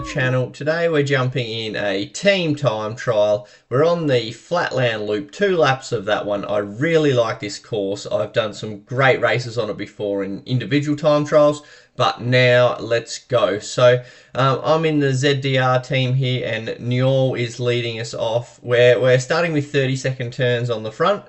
the channel. Today we're jumping in a team time trial. We're on the Flatland Loop, 2 laps of that one. I really like this course. I've done some great races on it before in individual time trials, but now let's go. So I'm in the ZDR team here and Newell is leading us off. We're starting with 30-second turns on the front.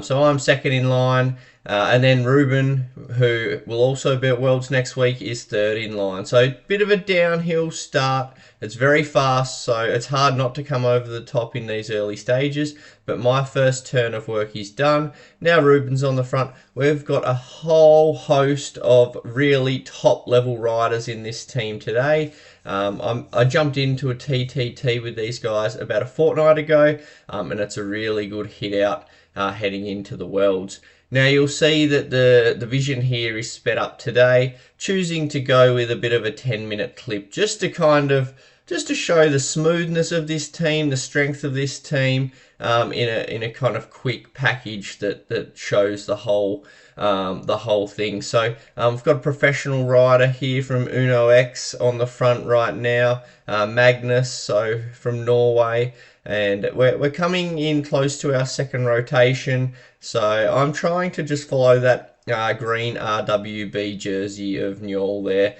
So I'm second in line. And then Ruben, who will also be at Worlds next week, is third in line. So a bit of a downhill start. It's very fast, so it's hard not to come over the top in these early stages. But my first turn of work is done. Now Ruben's on the front. We've got a whole host of really top level riders in this team today. I jumped into a TTT with these guys about a fortnight ago, and it's a really good hit out heading into the Worlds. Now you'll see that the vision here is sped up today, choosing to go with a bit of a 10-minute clip just to show the smoothness of this team, the strength of this team, in a kind of quick package that shows the whole thing. So we've got a professional rider here from Uno X on the front right now, Magnus, so from Norway. And we're coming in close to our second rotation, so I'm trying to just follow that green RWB jersey of Newell there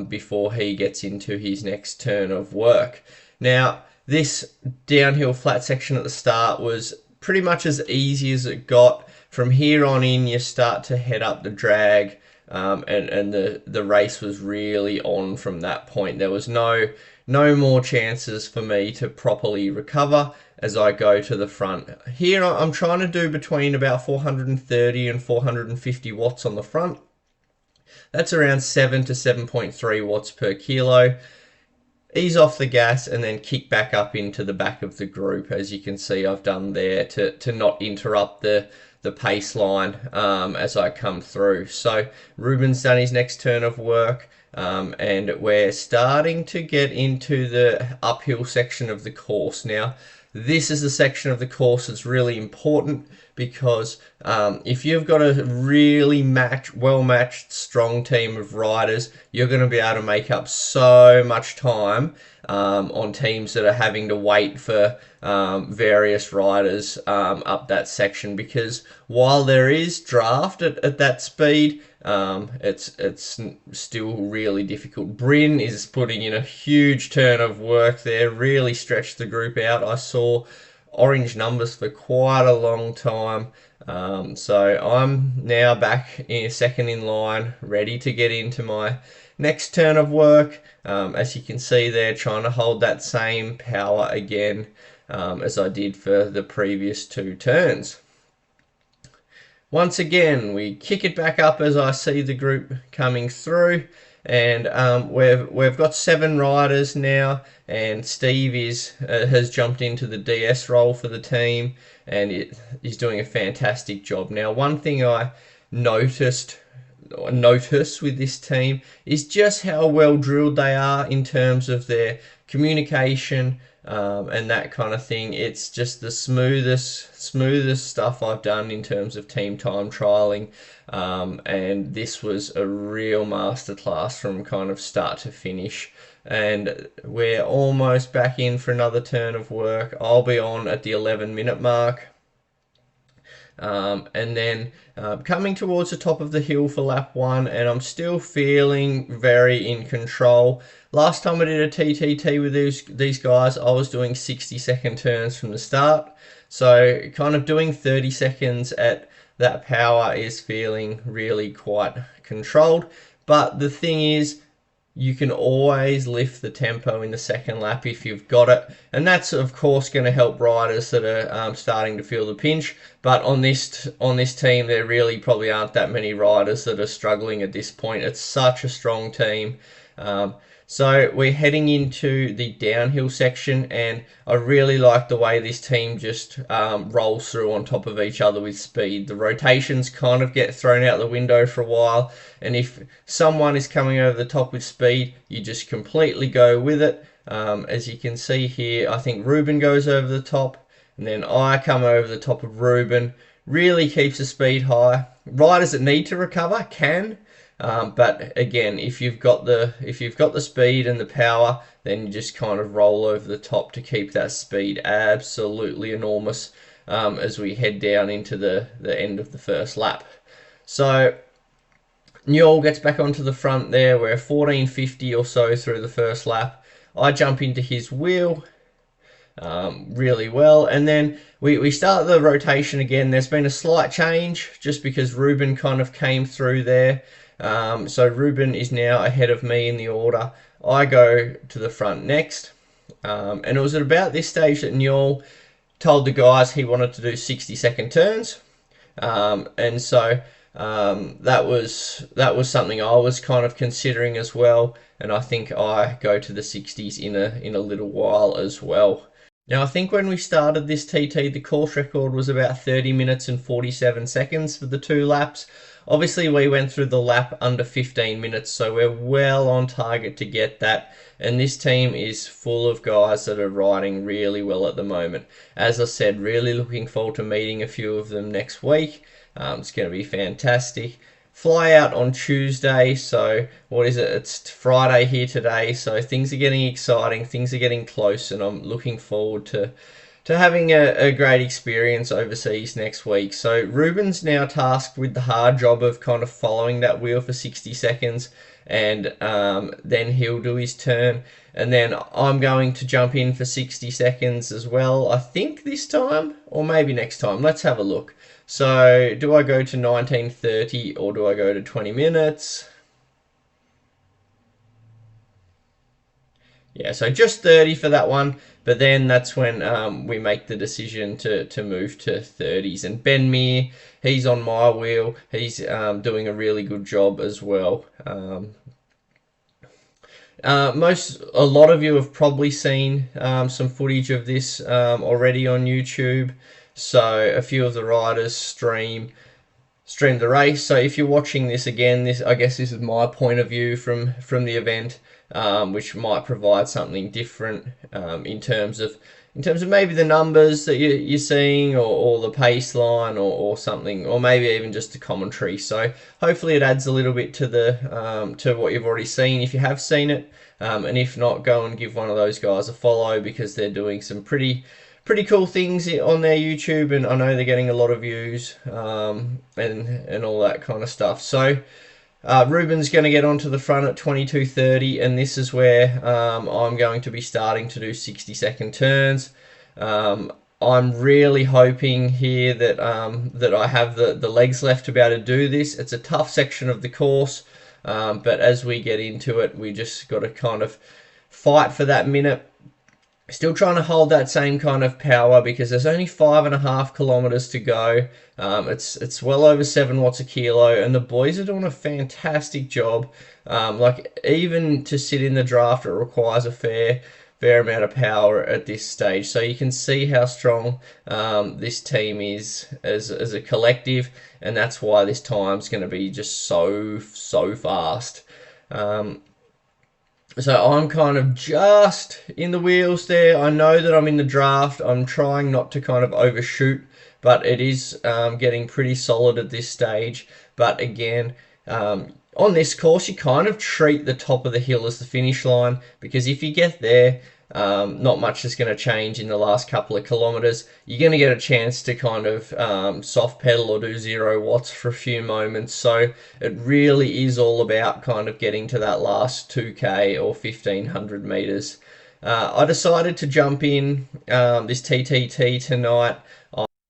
before he gets into his next turn of work. Now, this downhill flat section at the start was pretty much as easy as it got. From here on in, you start to head up the drag, and the race was really on from that point. There was no more chances for me to properly recover as I go to the front. Here I'm trying to do between about 430 and 450 watts on the front. That's around 7 to 7.3 watts per kilo. Ease off the gas and then kick back up into the back of the group, as you can see I've done there to not interrupt the pace line as I come through. So Ruben's done his next turn of work. And we're starting to get into the uphill section of the course. Now, this is the section of the course that's really important because if you've got a really well-matched, strong team of riders, you're going to be able to make up so much time on teams that are having to wait for various riders up that section, because while there is draft at that speed, it's still really difficult. Bryn is putting in a huge turn of work there, really stretched the group out. I saw orange numbers for quite a long time. So I'm now back in second in line, ready to get into my next turn of work. As you can see there, trying to hold that same power again as I did for the previous 2 turns. Once again, we kick it back up as I see the group coming through, and we've got 7 riders now, and Steve has jumped into the DS role for the team, and he's doing a fantastic job. Now, one thing I notice with this team is just how well drilled they are in terms of their communication and that kind of thing. It's just the smoothest stuff I've done in terms of team time trialing, and this was a real masterclass from kind of start to finish. And we're almost back in for another turn of work. I'll be on at the 11-minute mark. And then coming towards the top of the hill for lap 1, and I'm still feeling very in control. Last time I did a TTT with these guys, I was doing 60-second turns from the start. So kind of doing 30 seconds at that power is feeling really quite controlled. But the thing is, you can always lift the tempo in the second lap if you've got it, and that's of course going to help riders that are starting to feel the pinch. But on this team, there really probably aren't that many riders that are struggling at this point. It's such a strong team. So we're heading into the downhill section, and I really like the way this team just rolls through on top of each other with speed. The rotations kind of get thrown out the window for a while, and if someone is coming over the top with speed, you just completely go with it. As you can see here, I think Ruben goes over the top, and then I come over the top of Ruben. Really keeps the speed high. Riders that need to recover can, but again, if you've got the speed and the power, then you just kind of roll over the top to keep that speed absolutely enormous as we head down into the end of the first lap. So Newell gets back onto the front there. We're 1450 or so through the first lap. I jump into his wheel really well, and then we start the rotation again. There's been a slight change just because Ruben kind of came through there. So Ruben is now ahead of me in the order. I go to the front next, and it was at about this stage that Newell told the guys he wanted to do 60-second turns, and so that was something I was kind of considering as well, and I think I go to the 60s in a little while as well. Now, I think when we started this TT, the course record was about 30 minutes and 47 seconds for the 2 laps. Obviously, we went through the lap under 15 minutes, so we're well on target to get that. And this team is full of guys that are riding really well at the moment. As I said, really looking forward to meeting a few of them next week. It's going to be fantastic. Fly out on Tuesday, so what is it? It's Friday here today, so things are getting exciting, things are getting close, and I'm looking forward to having a great experience overseas next week. So Ruben's now tasked with the hard job of kind of following that wheel for 60 seconds, and then he'll do his turn, and then I'm going to jump in for 60 seconds as well, I think this time, or maybe next time. Let's have a look. So do I go to 19:30 or do I go to 20 minutes? Yeah, so just 30 for that one, but then that's when we make the decision to move to 30s. And Ben Meir, he's on my wheel. He's doing a really good job as well. A lot of you have probably seen some footage of this already on YouTube. So a few of the riders stream the race. So if you're watching this again, I guess this is my point of view from the event, which might provide something different in terms of maybe the numbers that you're seeing, or the pace line, or something, or maybe even just the commentary. So hopefully it adds a little bit to to what you've already seen if you have seen it, and if not, go and give one of those guys a follow, because they're doing some pretty cool things on their YouTube, and I know they're getting a lot of views and all that kind of stuff. So Ruben's going to get onto the front at 22:30, and this is where I'm going to be starting to do 60-second turns. I'm really hoping here that that I have the legs left to be able to do this. It's a tough section of the course, but as we get into it, we just got to kind of fight for that minute. Still trying to hold that same kind of power, because there's only 5.5 kilometers to go. It's well over 7 watts a kilo, and the boys are doing a fantastic job. Like, even to sit in the draft, it requires a fair amount of power at this stage. So you can see how strong this team is as a collective, and that's why this time's going to be just so fast. So I'm kind of just in the wheels there. I know that I'm in the draft. I'm trying not to kind of overshoot, but it is getting pretty solid at this stage. But again, on this course, you kind of treat the top of the hill as the finish line, because if you get there, not much is going to change in the last couple of kilometers. You're going to get a chance to kind of soft pedal or do 0 watts for a few moments. So it really is all about kind of getting to that last 2K or 1500 meters. I decided to jump in this TTT tonight.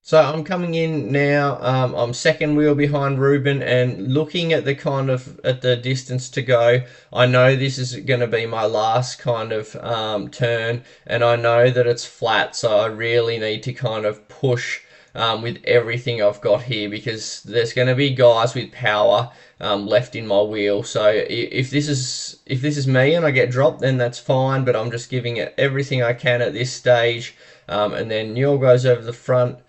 So I'm coming in now. I'm second wheel behind Ruben, and looking at the distance to go, I know this is going to be my last kind of turn, and I know that it's flat, so I really need to kind of push with everything I've got here, because there's going to be guys with power left in my wheel. So if this is me and I get dropped, then that's fine, but I'm just giving it everything I can at this stage. And then Newell goes over the front.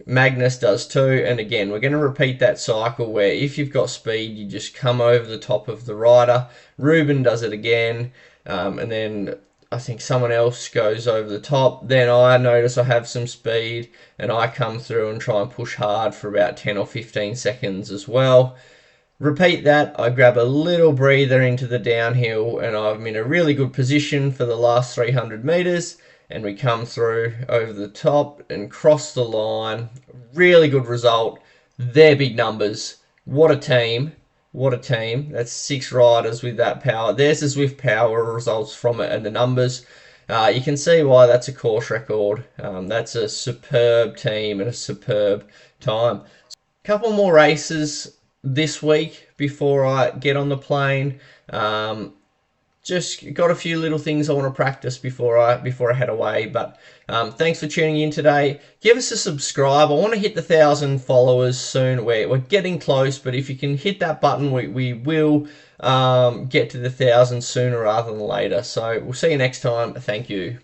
Magnus does too, and again, we're going to repeat that cycle where if you've got speed, you just come over the top of the rider. Ruben does it again, and then I think someone else goes over the top. Then I notice I have some speed and I come through and try and push hard for about 10 or 15 seconds as well. Repeat that. I grab a little breather into the downhill and I'm in a really good position for the last 300 meters, and we come through over the top and cross the line. Really good result. They're big numbers. What a team. What a team. That's 6 riders with that power. There's the Zwift power results from it and the numbers. You can see why that's a course record. That's a superb team and a superb time. Couple more races this week before I get on the plane. Just got a few little things I want to practice before I head away. But thanks for tuning in today. Give us a subscribe. I want to hit the 1,000 followers soon. We're getting close, but if you can hit that button, we will get to the 1,000 sooner rather than later. So we'll see you next time. Thank you.